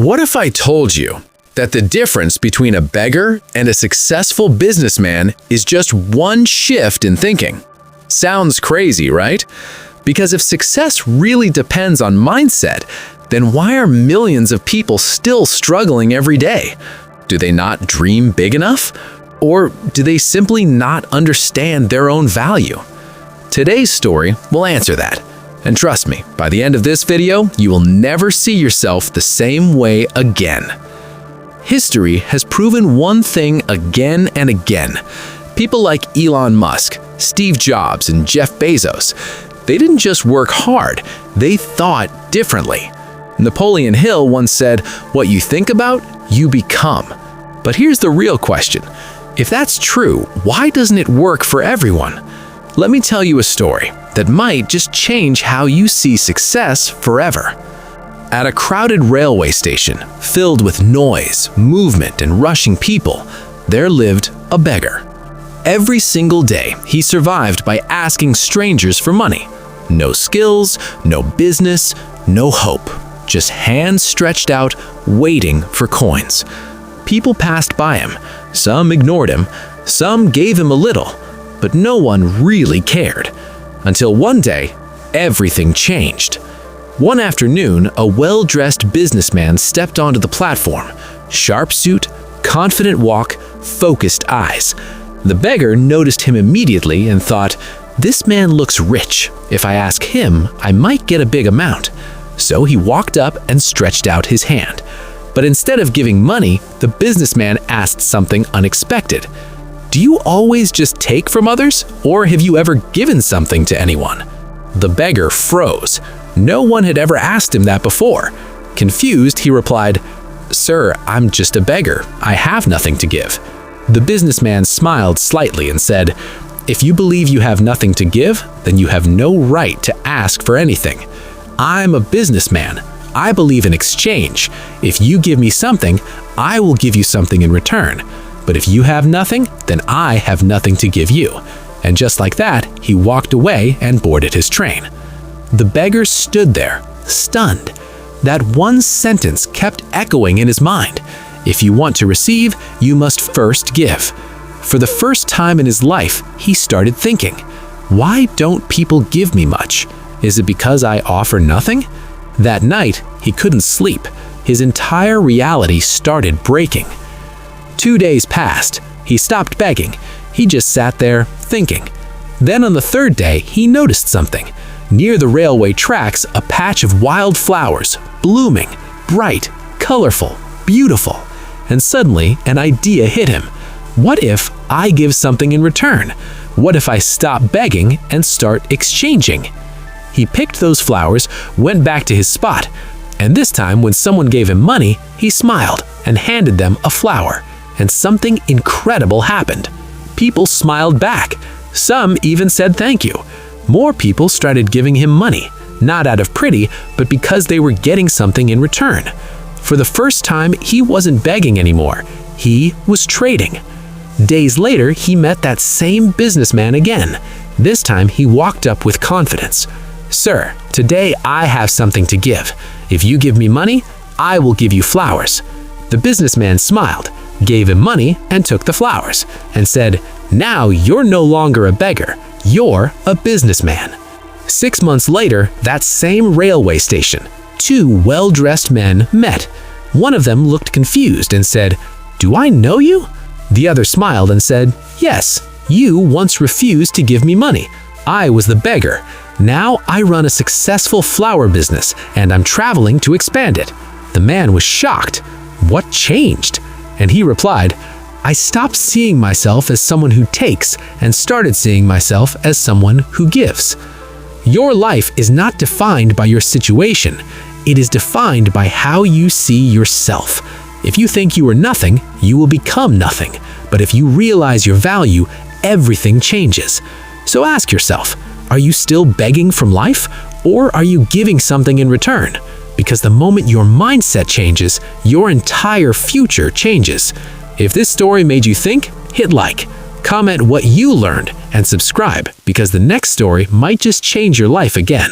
What if I told you that the difference between a beggar and a successful businessman is just one shift in thinking? Sounds crazy, right? Because if success really depends on mindset, then why are millions of people still struggling every day? Do they not dream big enough? Or do they simply not understand their own value? Today's story will answer that. And trust me, by the end of this video, you will never see yourself the same way again. History has proven one thing again and again. People like Elon Musk, Steve Jobs, and Jeff Bezos, they didn't just work hard, they thought differently. Napoleon Hill once said, "What you think about, you become." But here's the real question. If that's true, why doesn't it work for everyone? Let me tell you a story that might just change how you see success forever. At a crowded railway station, filled with noise, movement, and rushing people, there lived a beggar. Every single day, he survived by asking strangers for money. No skills, no business, no hope. Just hands stretched out, waiting for coins. People passed by him. Some ignored him. Some gave him a little. But no one really cared. Until one day, everything changed. One afternoon, a well-dressed businessman stepped onto the platform. Sharp suit, confident walk, focused eyes. The beggar noticed him immediately and thought, "This man looks rich. If I ask him, I might get a big amount." So he walked up and stretched out his hand. But instead of giving money, the businessman asked something unexpected. "Do you always just take from others, or have you ever given something to anyone?" The beggar froze. No one had ever asked him that before. Confused, he replied, "Sir, I'm just a beggar. I have nothing to give." The businessman smiled slightly and said, "If you believe you have nothing to give, then you have no right to ask for anything. I'm a businessman. I believe in exchange. If you give me something, I will give you something in return. But if you have nothing, then I have nothing to give you." And just like that, he walked away and boarded his train. The beggar stood there, stunned. That one sentence kept echoing in his mind. If you want to receive, you must first give. For the first time in his life, he started thinking, why don't people give me much? Is it because I offer nothing? That night, he couldn't sleep. His entire reality started breaking. 2 days passed. He stopped begging. He just sat there, thinking. Then on the third day, he noticed something. Near the railway tracks, a patch of wild flowers, blooming, bright, colorful, beautiful. And suddenly, an idea hit him. What if I give something in return? What if I stop begging and start exchanging? He picked those flowers, went back to his spot, and this time when someone gave him money, he smiled and handed them a flower. And something incredible happened. People smiled back. Some even said thank you. More people started giving him money, not out of pity, but because they were getting something in return. For the first time, he wasn't begging anymore. He was trading. Days later, he met that same businessman again. This time, he walked up with confidence. "Sir, today I have something to give. If you give me money, I will give you flowers." The businessman smiled, gave him money, and took the flowers, and said, "Now you're no longer a beggar, you're a businessman." 6 months later, that same railway station, 2 well-dressed men met. One of them looked confused and said, "Do I know you?" The other smiled and said, "Yes, you once refused to give me money. I was the beggar. Now I run a successful flower business, and I'm traveling to expand it." The man was shocked. What changed? And he replied, "I stopped seeing myself as someone who takes and started seeing myself as someone who gives." Your life is not defined by your situation. It is defined by how you see yourself. If you think you are nothing, you will become nothing. But if you realize your value, everything changes. So ask yourself, are you still begging from life, or are you giving something in return? Because the moment your mindset changes, your entire future changes. If this story made you think, hit like, comment what you learned, and subscribe, because the next story might just change your life again.